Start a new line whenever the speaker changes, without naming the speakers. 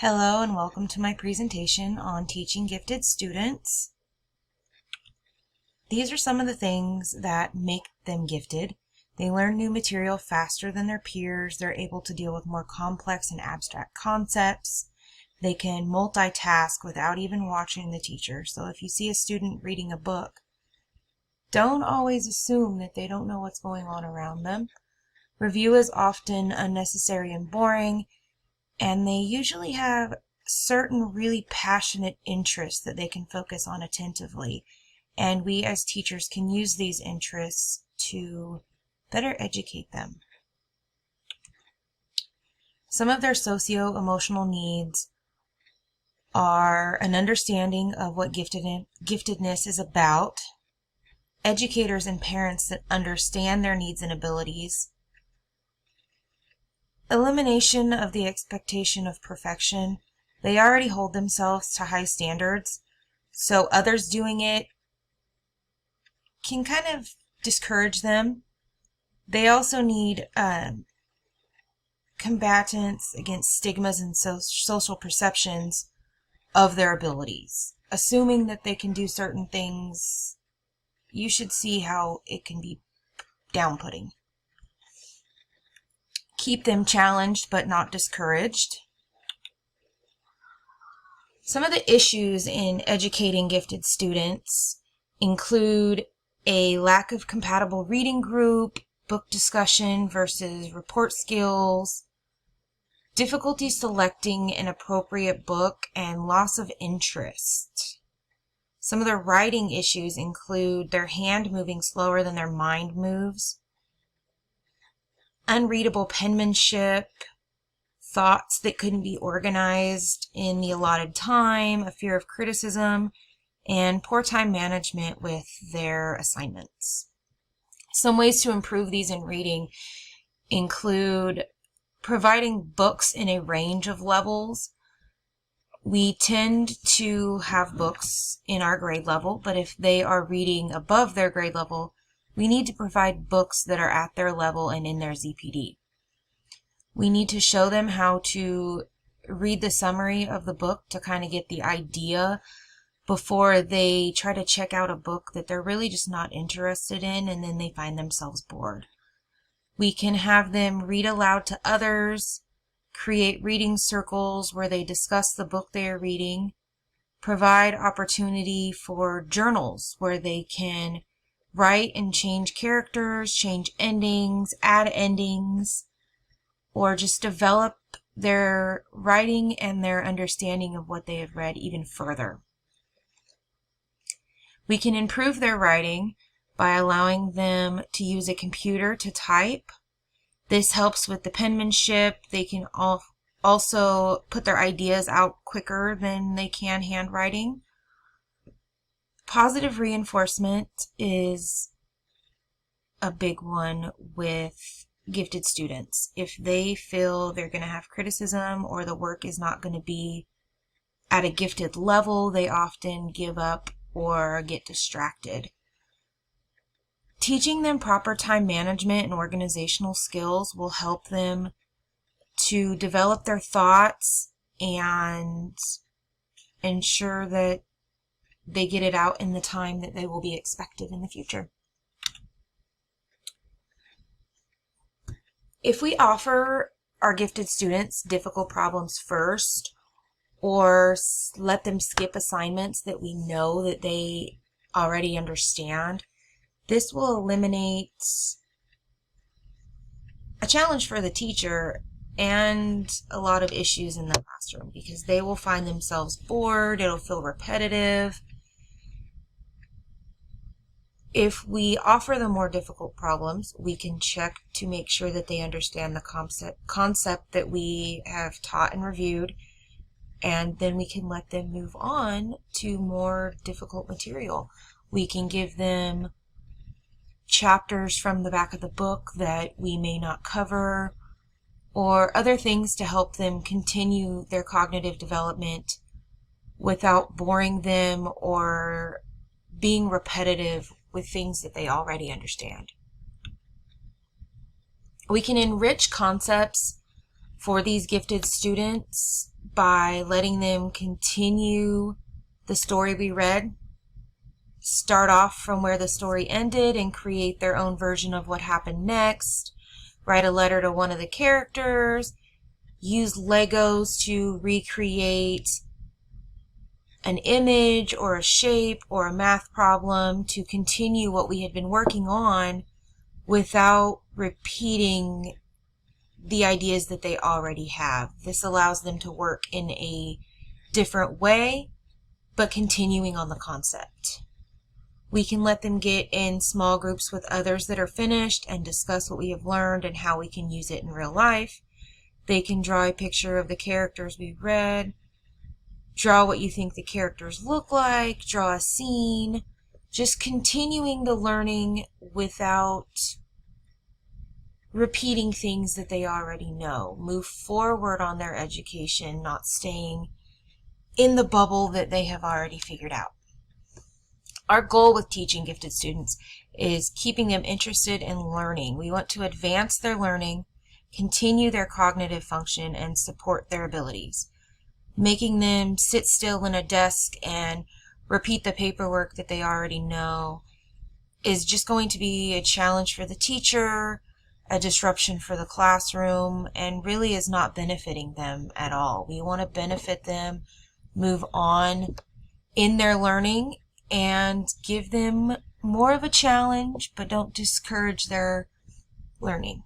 Hello and welcome to my presentation on teaching gifted students. These are some of the things that make them gifted. They learn new material faster than their peers. They're able to deal with more complex and abstract concepts. They can multitask without even watching the teacher. So if you see a student reading a book, don't always assume that they don't know what's going on around them. Review is often unnecessary and boring, and they usually have certain really passionate interests that they can focus on attentively. And we as teachers can use these interests to better educate them. Some of their socio-emotional needs are an understanding of what giftedness is about, educators and parents that understand their needs and abilities, elimination of the expectation of perfection. They already hold themselves to high standards, so others doing it can kind of discourage them. They also need combatants against stigmas and social perceptions of their abilities. Assuming that they can do certain things, you should see how it can be down-putting. Keep them challenged but not discouraged. Some of the issues in educating gifted students include a lack of compatible reading group, book discussion versus report skills, difficulty selecting an appropriate book, and loss of interest. Some of the writing issues include their hand moving slower than their mind moves, unreadable penmanship, thoughts that couldn't be organized in the allotted time, a fear of criticism, and poor time management with their assignments. Some ways to improve these in reading include providing books in a range of levels. We tend to have books in our grade level, but if they are reading above their grade level, we need to provide books that are at their level and in their ZPD. We need to show them how to read the summary of the book to kind of get the idea before they try to check out a book that they're really just not interested in, and then they find themselves bored. We can have them read aloud to others, create reading circles where they discuss the book they are reading, provide opportunity for journals where they can write and change characters, change endings, add endings, or just develop their writing and their understanding of what they have read even further. We can improve their writing by allowing them to use a computer to type. This helps with the penmanship. They can also put their ideas out quicker than they can handwriting. Positive reinforcement is a big one with gifted students. If they feel they're going to have criticism or the work is not going to be at a gifted level, they often give up or get distracted. Teaching them proper time management and organizational skills will help them to develop their thoughts and ensure that they get it out in the time that they will be expected in the future. If we offer our gifted students difficult problems first, or let them skip assignments that we know that they already understand, this will eliminate a challenge for the teacher and a lot of issues in the classroom because they will find themselves bored, it'll feel repetitive. If we offer them more difficult problems, we can check to make sure that they understand the concept that we have taught and reviewed, and then we can let them move on to more difficult material. We can give them chapters from the back of the book that we may not cover, or other things to help them continue their cognitive development without boring them or being repetitive with things that they already understand. We can enrich concepts for these gifted students by letting them continue the story we read, start off from where the story ended and create their own version of what happened next, write a letter to one of the characters, use Legos to recreate an image or a shape or a math problem to continue what we had been working on without repeating the ideas that they already have. This allows them to work in a different way, but continuing on the concept. We can let them get in small groups with others that are finished and discuss what we have learned and how we can use it in real life. They can draw a picture of the characters we've read, draw what you think the characters look like, draw a scene, just continuing the learning without repeating things that they already know. Move forward on their education, not staying in the bubble that they have already figured out. Our goal with teaching gifted students is keeping them interested in learning. We want to advance their learning, continue their cognitive function, and support their abilities. Making them sit still in a desk and repeat the paperwork that they already know is just going to be a challenge for the teacher, a disruption for the classroom, and really is not benefiting them at all. We want to benefit them, move on in their learning, and give them more of a challenge, but don't discourage their learning.